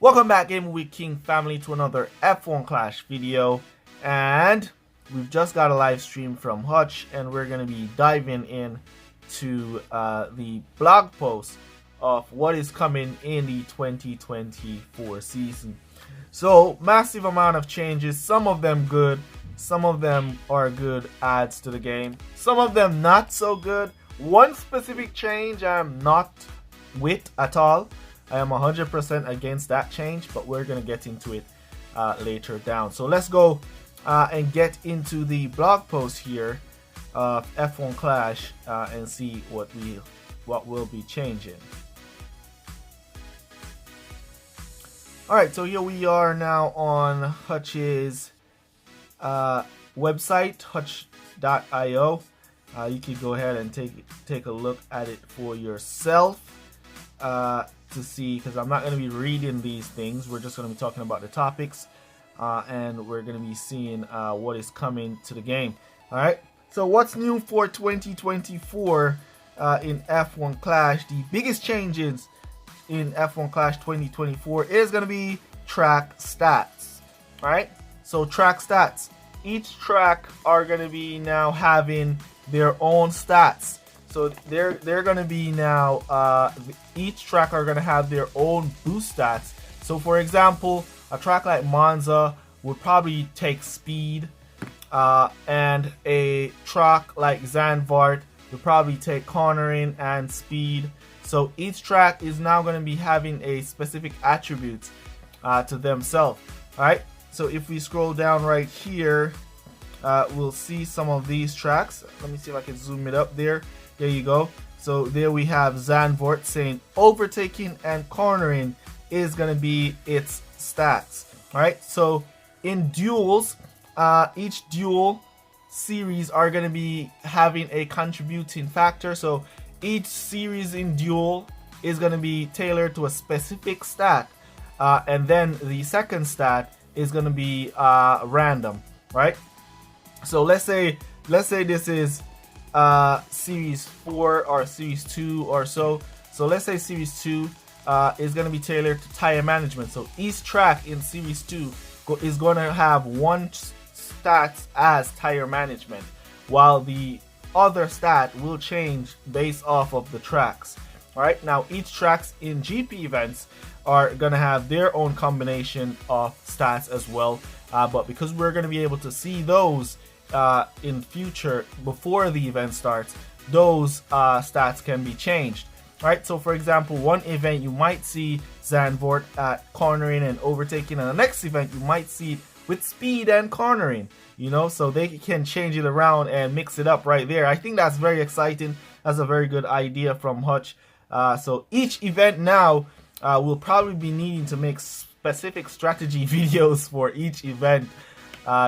Welcome back, Game Week King family, to another F1 Clash video. And we've just got a live stream from Hutch, and we're going to be diving in to the blog post of what is coming in the 2024 season. So, massive amount of changes, some of them good, some of them are good adds to the game, some of them not so good. One specific change I'm not with at all. I am 100% against that change, but we're going to get into it later down. So let's go and get into the blog post here of F1 Clash and see what will be changing. Alright, so here we are now on Hutch's website, hutch.io. You can go ahead and take a look at it for yourself. To see, because I'm not going to be reading these things. We're just going to be talking about the topics, and we're going to be seeing what is coming to the game. All right, so what's new for 2024 in F1 Clash? The biggest changes in F1 Clash 2024 is going to be track stats. All right, so track stats, each track are going to be now having their own stats. So they're going to be now, each track are going to have their own boost stats. So for example, a track like Monza would probably take speed, and a track like Zandvoort would probably take cornering and speed. So each track is now going to be having a specific attribute to themselves. All right. So if we scroll down right here, we'll see some of these tracks. Let me see if I can zoom it up there. There you go. So there we have Zandvoort saying overtaking and cornering is going to be its stats. All right. So in duels, each duel series are going to be having a contributing factor. So each series in duel is going to be tailored to a specific stat. And then the second stat is going to be random. Right. So let's say this is series 4 or series 2 or so. So let's say series 2 is going to be tailored to tire management. So each track in series 2 is going to have one stat as tire management, while the other stat will change based off of the tracks. All right, now each tracks in GP events are going to have their own combination of stats as well, but because we're going to be able to see those in future before the event starts, those stats can be changed. Right, so for example, one event you might see Zandvoort at cornering and overtaking, and the next event you might see with speed and cornering, you know, so they can change it around and mix it up right there. I think that's very exciting. That's a very good idea from Hutch. So each event now will probably be needing to make specific strategy videos for each event,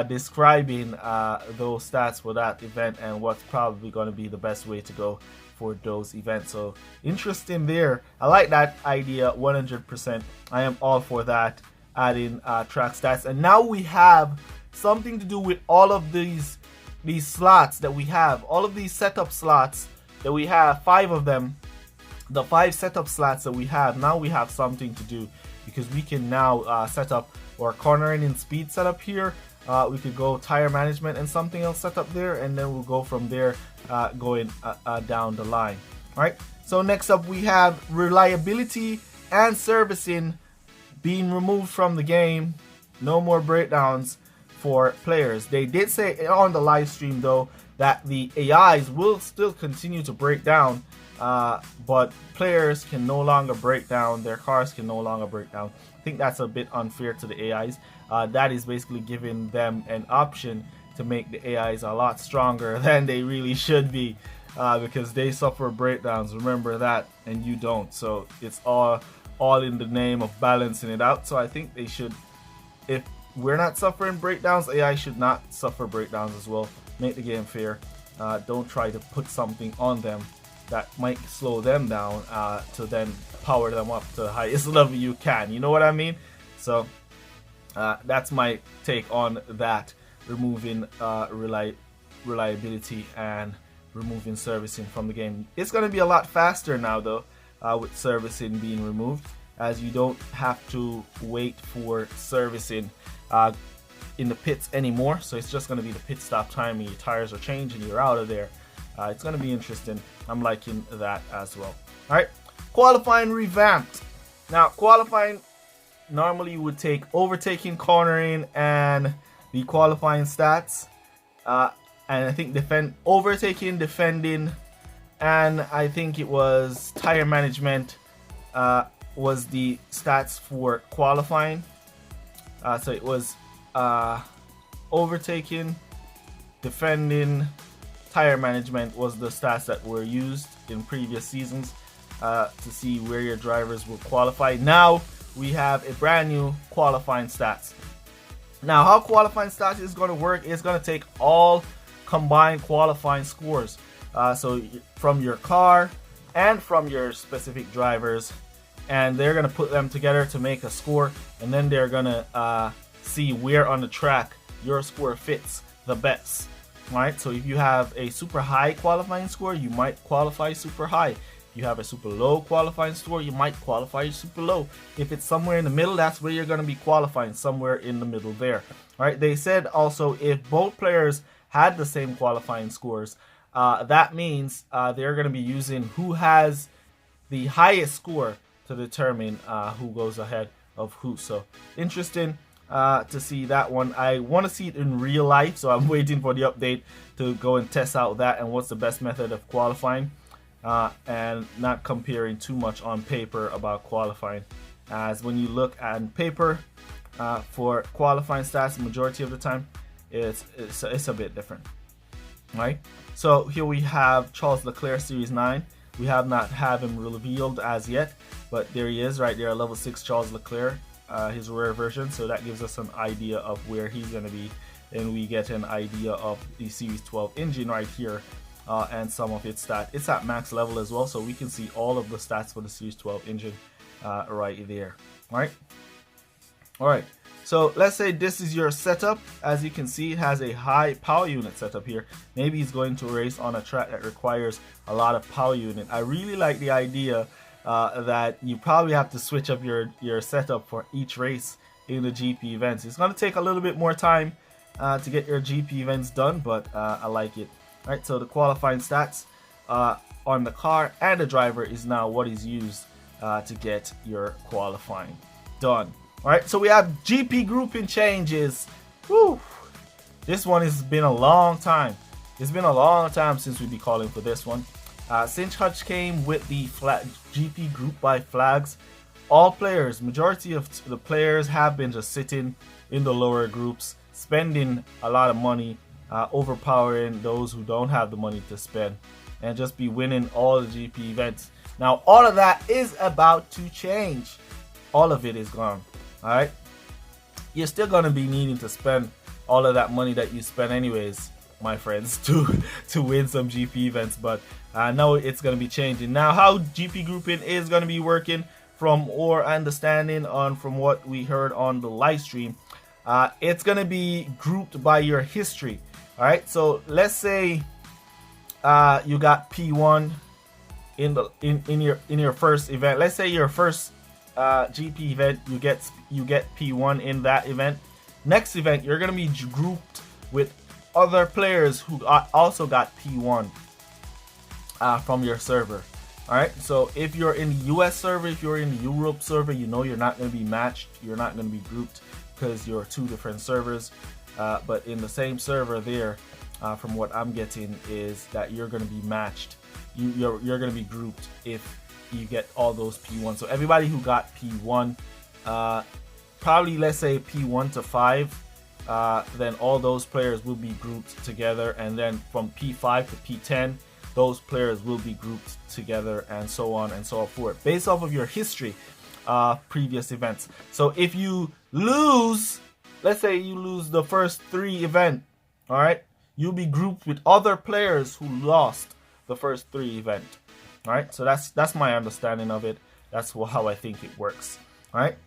describing those stats for that event and what's probably going to be the best way to go for those events. So interesting there. I like that idea 100%. I am all for that, adding track stats. And now we have something to do with all of these slots that we have, all of these setup slots that we have, 5 of them, the 5 setup slots that we have. Now we have something to do, because we can now set up our cornering and speed setup here. We could go tire management and something else set up there, and then we'll go from there going down the line. All right, so next up we have reliability and servicing being removed from the game. No more breakdowns for players. They did say on the live stream though that the AIs will still continue to break down, but players can no longer break down, their cars can no longer break down. I think that's a bit unfair to the AIs. That is basically giving them an option to make the AIs a lot stronger than they really should be, because they suffer breakdowns, remember that, and you don't. So it's all in the name of balancing it out. So I think they should, if we're not suffering breakdowns, AI should not suffer breakdowns as well. Make the game fair. Don't try to put something on them that might slow them down to then power them up to the highest level you can. You know what I mean? So that's my take on that, removing reliability and removing servicing from the game. It's going to be a lot faster now though, with servicing being removed. as you don't have to wait for servicing in the pits anymore. So it's just going to be the pit stop time, and your tires are changed and you're out of there. It's going to be interesting. I'm liking that as well. All right, qualifying revamped. Now, qualifying normally would take overtaking, cornering, and the qualifying stats. And I think overtaking, defending, and I think it was tire management was the stats for qualifying. So it was overtaking, defending, tire management was the stats that were used in previous seasons to see where your drivers will qualify. Now we have a brand new qualifying stats. Now, how qualifying stats is going to work is going to take all combined qualifying scores. So from your car and from your specific drivers, and they're going to put them together to make a score, and then they're going to see where on the track your score fits the best. Right? So if you have a super high qualifying score, you might qualify super high. If you have a super low qualifying score, you might qualify super low. If it's somewhere in the middle, that's where you're going to be qualifying, somewhere in the middle there. All right? They said also if both players had the same qualifying scores, that means they're going to be using who has the highest score to determine who goes ahead of who. So interesting to see that one. I want to see it in real life, so I'm waiting for the update to go and test out that and what's the best method of qualifying, and not comparing too much on paper about qualifying, as when you look at paper for qualifying stats, majority of the time it's a bit different, right? So here we have Charles Leclerc Series 9. We have not had him revealed as yet, but there he is right there, level 6 Charles Leclerc, his rare version. So that gives us an idea of where he's going to be, and we get an idea of the Series 12 engine right here, and some of its stats. It's at max level as well, so we can see all of the stats for the Series 12 engine right there. All right. So let's say this is your setup. As you can see, it has a high power unit setup here. Maybe he's going to race on a track that requires a lot of power unit. I really like the idea that you probably have to switch up your setup for each race in the GP events. It's going to take a little bit more time to get your GP events done, but I like it. All right, so the qualifying stats on the car and the driver is now what is used to get your qualifying done. All right, so we have GP grouping changes. Woo! This one has been a long time. It's been a long time since we'd be calling for this one. Cinch Hutch came with the GP group by flags. All players, majority of the players have been just sitting in the lower groups, spending a lot of money, overpowering those who don't have the money to spend, and just be winning all the GP events. Now, all of that is about to change. All of it is gone. All right, you're still gonna be needing to spend all of that money that you spend anyways, my friends, to win some GP events, but I know it's gonna be changing. Now, how GP grouping is gonna be working, from our understanding from what we heard on the live stream, it's gonna be grouped by your history. All right, so let's say you got P1 in your first event. Let's say your first GP event, you get P1 in that event. Next event, you're gonna be grouped with other players who also got P1 from your server. All right, so if you're in the US server, if you're in the Europe server, you know you're not going to be matched, you're not going to be grouped because you're two different servers. But in the same server there, from what I'm getting, is that you're going to be matched. You're going to be grouped if you get all those P1. So everybody who got P1, probably let's say P1 to 5, then all those players will be grouped together, and then from P5 to P10, those players will be grouped together, and so on and so forth, based off of your history, previous events. So if you lose, let's say you lose the first 3 events, all right, you'll be grouped with other players who lost the first 3 events. All right, so that's my understanding of it. That's how I think it works. All right,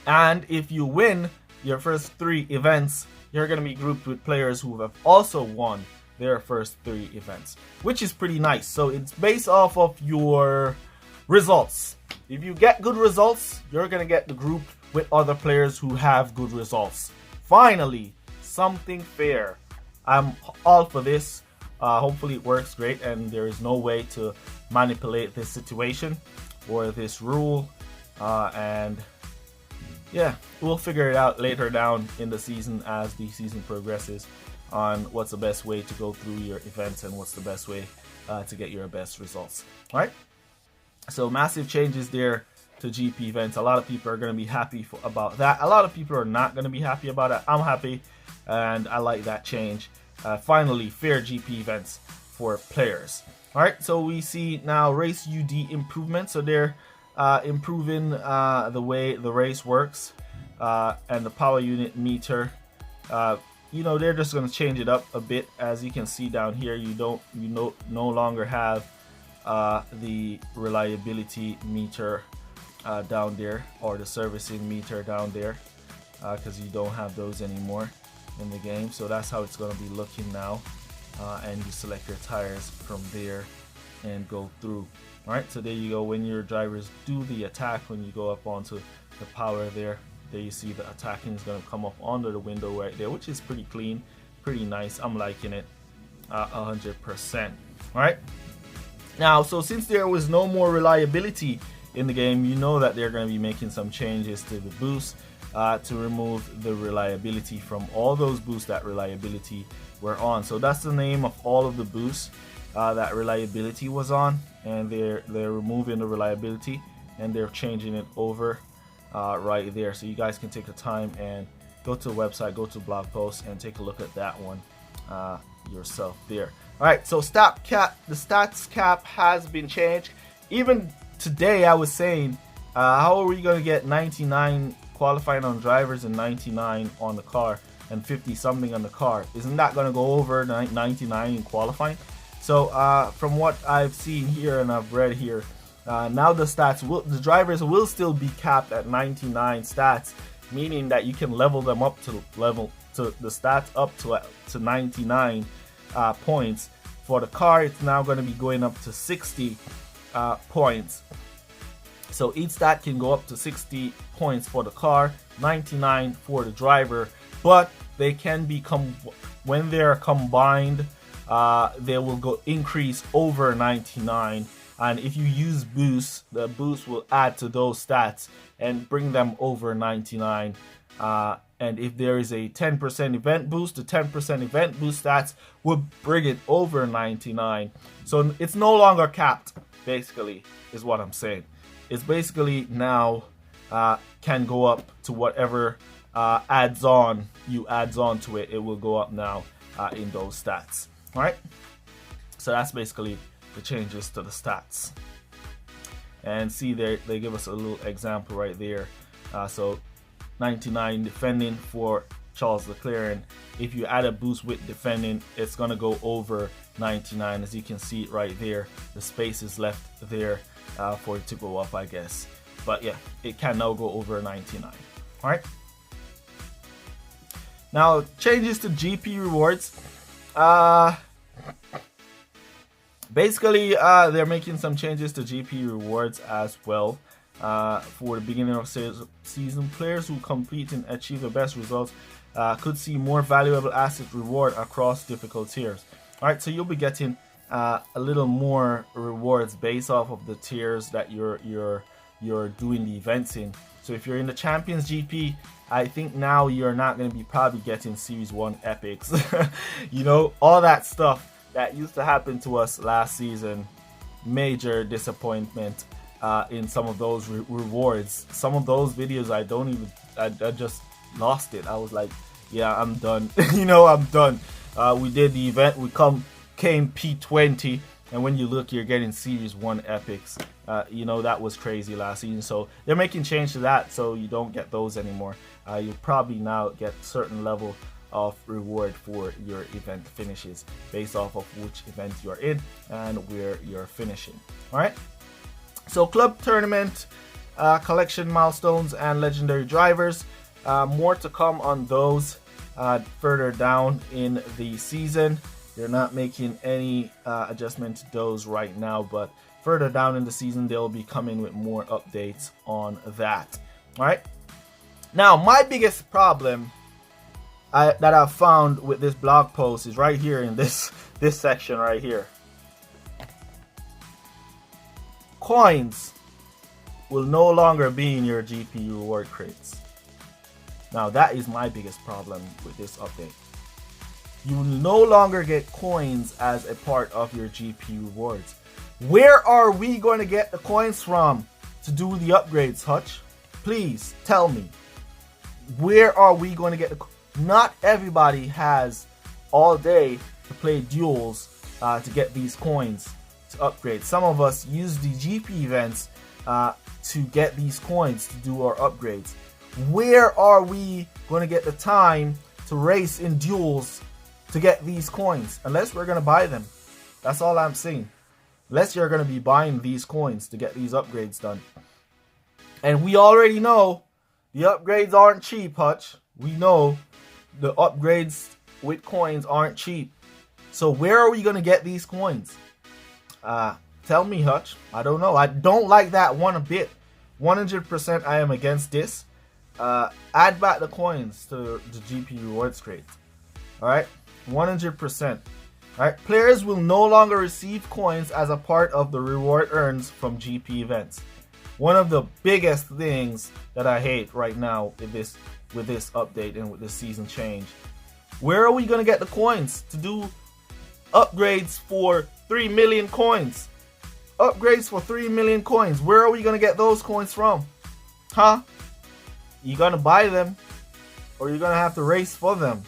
and if you win your first 3 events, you're going to be grouped with players who have also won their first 3 events, which is pretty nice. So it's based off of your Results. If you get good results, you're going to get the group with other players who have good results. Finally, something fair. I'm all for this. Hopefully it works great and there is no way to manipulate this situation or this rule. And yeah, we'll figure it out later down in the season as the season progresses on what's the best way to go through your events and what's the best way to get your best results. All right. So massive changes there to GP events. A lot of people are going to be happy about that. A lot of people are not going to be happy about it. I'm happy and I like that change. Finally, fair GP events for players. All right, so we see now race UD improvement. So they're improving the way the race works and the power unit meter. You know, they're just going to change it up a bit. As you can see down here, you no longer have the reliability meter down there, or the servicing meter down there, because you don't have those anymore in the game. So that's how it's going to be looking now, and you select your tires from there and go through. All right, so there you go. When your drivers do the attack, when you go up onto the power there you see the attacking is going to come up under the window right there, which is pretty clean, pretty nice. I'm liking it 100%. All right, now, so since there was no more reliability in the game, you know that they're going to be making some changes to the boost to remove the reliability from all those boosts that reliability were on. So that's the name of all of the boosts that reliability was on, and they're removing the reliability and they're changing it over right there. So you guys can take the time and go to the website, go to blog post, and take a look at that one yourself there. All right, so the stats cap has been changed. Even today I was saying, how are we going to get 99 qualifying on drivers and 99 on the car and 50 something on the car? Isn't that going to go over 99 in qualifying? So from what I've seen here and I've read here, now the drivers will still be capped at 99 stats, meaning that you can level them up to the stats up to 99 points. For the car, it's now going to be going up to 60 points. So each stat can go up to 60 points for the car, 99 for the driver, but they can become, when they're combined, they will increase over 99. And if you use boost, the boost will add to those stats and bring them over 99. And if there is a 10% event boost, the 10% event boost stats will bring it over 99. So it's no longer capped, basically, is what I'm saying. It's basically now can go up to whatever adds on to it. It will go up now in those stats. All right. So that's basically the changes to the stats. And see there, they give us a little example right there. So 99 defending for Charles Leclerc, and if you add a boost with defending, it's gonna go over 99. As you can see right there, the space is left there for it to go up, I guess. But yeah, it can now go over 99. All right. Now, changes to GP rewards. Basically, they're making some changes to GP rewards as well. For the beginning of season, players who complete and achieve the best results could see more valuable asset reward across difficult tiers. All right, so you'll be getting a little more rewards based off of the tiers that you're doing the events in. So if you're in the Champions GP, I think now you're not going to be probably getting Series 1 epics. You know, all that stuff that used to happen to us last season. Major disappointment in some of those rewards. Some of those videos I just lost it. I was like, yeah, I'm done. You know, I'm done. We did the event, we came P20, and when you look, you're getting Series 1 epics. You know, that was crazy last season. So they're making change to that, so you don't get those anymore. You'll probably now get certain level of reward for your event finishes based off of which event you're in and where you're finishing. All right. So club tournament, collection milestones, and legendary drivers. More to come on those further down in the season. They're not making any adjustment to those right now, but further down in the season, they'll be coming with more updates on that. All right. Now, my biggest problem that I've found with this blog post is right here in this section right here. Coins will no longer be in your GP reward crates. Now, that is my biggest problem with this update. You will no longer get coins as a part of your GP rewards. Where are we going to get the coins from to do the upgrades, Hutch? Please tell me. Where are we going to get the... Not everybody has all day to play duels to get these coins to upgrade. Some of us use the GP events to get these coins to do our upgrades. Where are we going to get the time to race in duels to get these coins? Unless we're going to buy them. That's all I'm saying. Unless you're going to be buying these coins to get these upgrades done. And we already know the upgrades aren't cheap, Hutch. We know the upgrades with coins aren't cheap. So where are we going to get these coins? Tell me, Hutch. I don't know. I don't like that one a bit. 100% I am against this. Add back the coins to the GP rewards crate. Alright? 100%. Alright? Players will no longer receive coins as a part of the reward earns from GP events. One of the biggest things that I hate right now with this update and with this season change. Where are we going to get the coins to do upgrades for 3 million coins? Upgrades for 3 million coins. Where are we going to get those coins from? Huh? You going to buy them or you're going to have to race for them.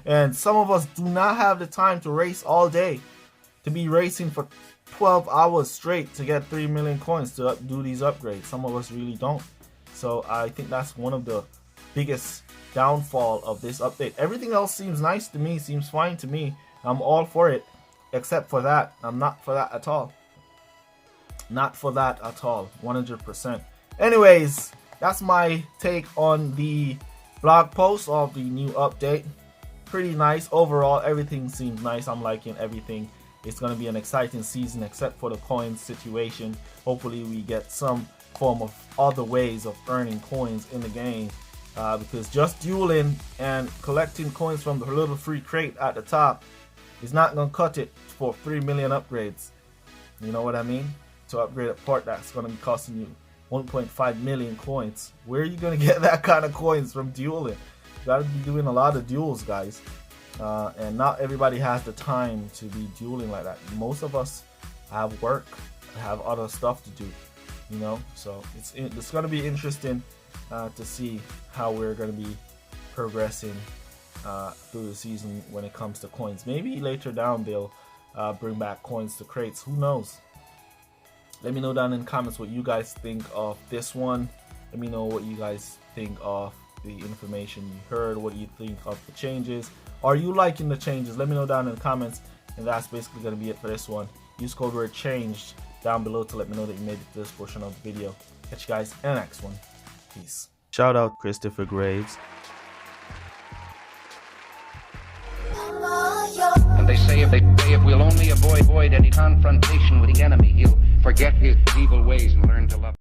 And some of us do not have the time to race all day, to be racing for 12 hours straight to get 3 million coins to do these upgrades. Some of us really don't. So I think that's one of the biggest downfall of this update. Everything else seems nice to me, seems fine to me. I'm all for it, except for that. I'm not for that at all. Not for that at all. 100%. Anyways, that's my take on the blog post of the new update. Pretty nice overall. Everything seems nice. I'm liking everything. It's going to be an exciting season except for the coins situation. Hopefully we get some form of other ways of earning coins in the game, because just dueling and collecting coins from the little free crate at the top is not going to cut it for 3 million upgrades. You know what I mean? To upgrade a part that's going to be costing you 1.5 million coins. Where are you going to get that kind of coins from dueling? You got to be doing a lot of duels, guys. And not everybody has the time to be dueling like that. Most of us have work, have other stuff to do, you know. So it's going to be interesting to see how we're going to be progressing through the season when it comes to coins. Maybe later down they'll bring back coins to crates. Who knows? Let me know down in the comments what you guys think of this one. Let me know what you guys think of the information you heard. What do you think of the changes? Are you liking the changes? Let me know down in the comments. And that's basically going to be it for this one. Use code word changed down below to let me know that you made it to this portion of the video. Catch you guys in the next one. Peace. Shout out Christopher Graves. And they say if we'll only avoid any confrontation with the enemy, he'll forget his evil ways and learn to love.